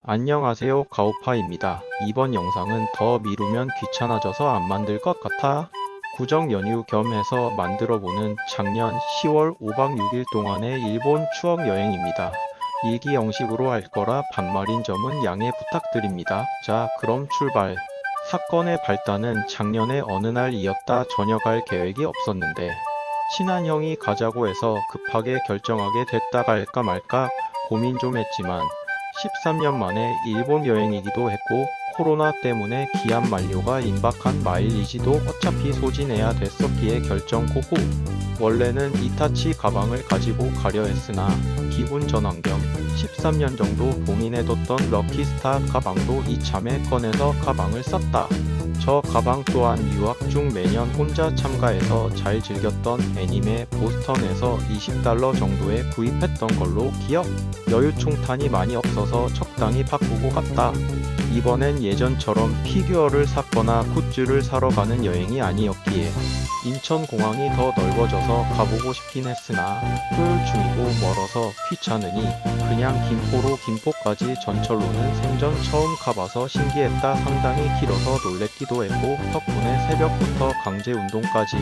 안녕하세요, 가오파입니다. 이번 영상은 더 미루면 귀찮아져서 안 만들 것 같아 구정 연휴 겸 해서 만들어보는 작년 10월 5박 6일 동안의 일본 추억 여행입니다. 일기 형식으로 할 거라 반말인 점은 양해 부탁드립니다. 자, 그럼 출발. 사건의 발단은 작년의 어느 날이었다. 전혀 갈 계획이 없었는데 친한 형이 가자고 해서 급하게 결정하게 됐다. 갈까 말까 고민 좀 했지만 13년 만에 일본 여행이기도 했고 코로나 때문에 기한 만료가 임박한 마일리지도 어차피 소진해야 됐었기에 결정 고고. 원래는 이타치 가방을 가지고 가려 했으나 기분 전환 겸 13년 정도 봉인해뒀던 럭키스타 가방도 이참에 꺼내서 가방을 쌌다. 저 가방 또한 유학 중 매년 혼자 참가해서 잘 즐겼던 애니메 보스턴에서 $20 정도에 구입했던 걸로 기억. 여유 총탄이 많이 없어서 적당히 바꾸고 갔다. 이번엔 예전처럼 피규어를 샀거나 굿즈를 사러 가는 여행이 아니었기에 인천공항이 더 넓어져서 가보고 싶긴 했으나 토요일 중이고 멀어서 귀찮으니 그냥 김포로 김포까지 전철로는 생전 처음 가봐서 신기했다. 상당히 길어서 놀랬기도 했고 덕분에 새벽부터 강제 운동까지.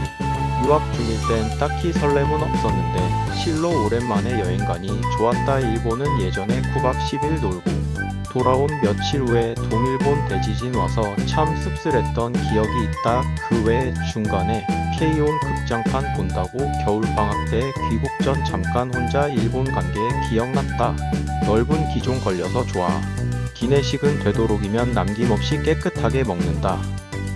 유학 중일 땐 딱히 설렘은 없었는데 실로 오랜만에 여행 가니 좋았다. 일본은 예전에 9박 10일 놀고 돌아온 며칠 후에 동일본 대지진 와서 참 씁쓸했던 기억이 있다. 그 외 중간에 K-ON 극장판 본다고 겨울방학 때 귀국 전 잠깐 혼자 일본 간 게 기억났다. 넓은 기종 걸려서 좋아. 기내식은 되도록이면 남김없이 깨끗하게 먹는다.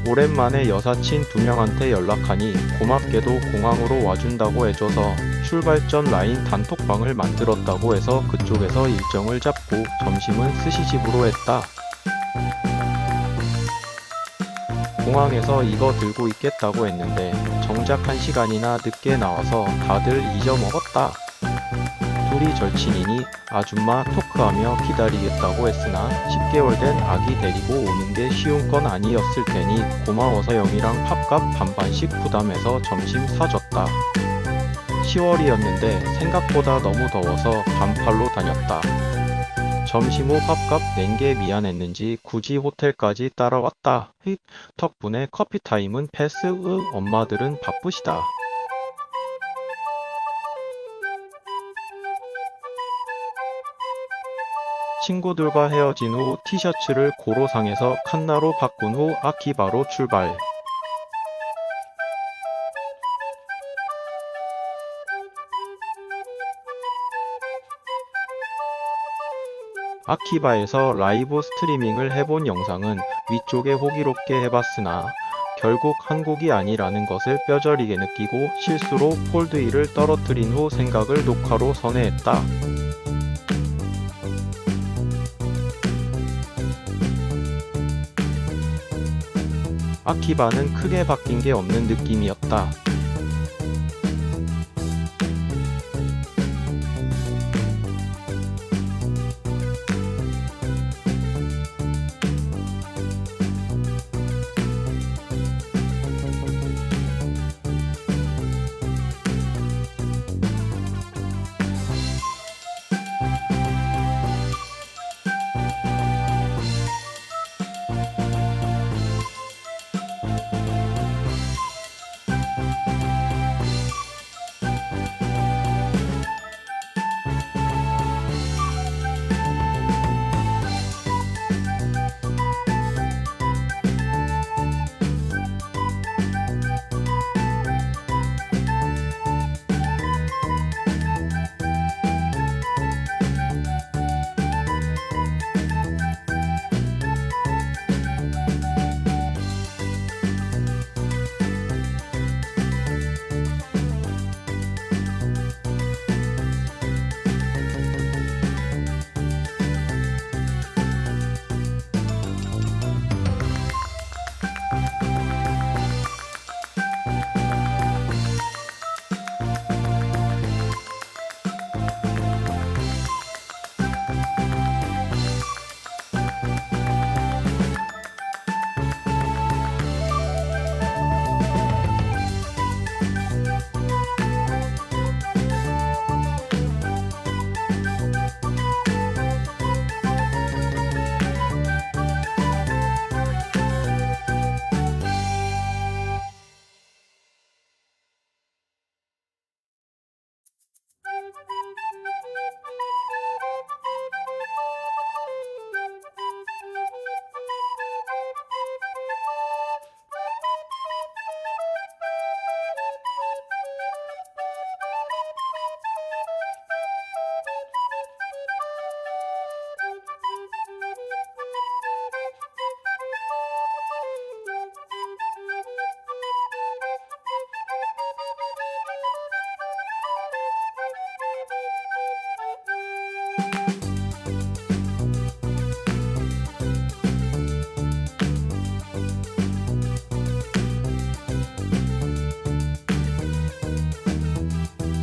오랜만에 여사친 2명한테 연락하니 고맙게도 공항으로 와준다고 해줘서 출발 전 라인 단톡방을 만들었다고 해서 그쪽에서 일정을 잡고 점심은 스시집으로 했다. 공항에서 이거 들고 있겠다고 했는데 정작 1시간이나 늦게 나와서 다들 잊어먹었다. 둘이 절친이니 아줌마 토크하며 기다리겠다고 했으나 10개월 된 아기 데리고 오는 게 쉬운 건 아니었을 테니 고마워서 형이랑 밥값 반반씩 부담해서 점심 사줬다. 10월이었는데 생각보다 너무 더워서 반팔로 다녔다. 점심 후 밥값 낸 게 미안했는지 굳이 호텔까지 따라왔다. 덕분에 커피타임은 패스. 엄마들은 바쁘시다. 친구들과 헤어진 후 티셔츠를 고로상에서 칸나로 바꾼 후 아키바로 출발. 아키바에서 라이브 스트리밍을 해본 영상은 위쪽에 호기롭게 해봤으나 결국 한국이 아니라는 것을 뼈저리게 느끼고 실수로 폴드1을 떨어뜨린 후 생각을 녹화로 선회했다. 아키바는 크게 바뀐 게 없는 느낌이었다.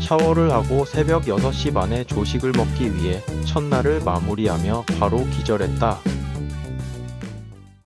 샤워를 하고 새벽 6시 반에 조식을 먹기 위해 첫날을 마무리하며 바로 기절했다.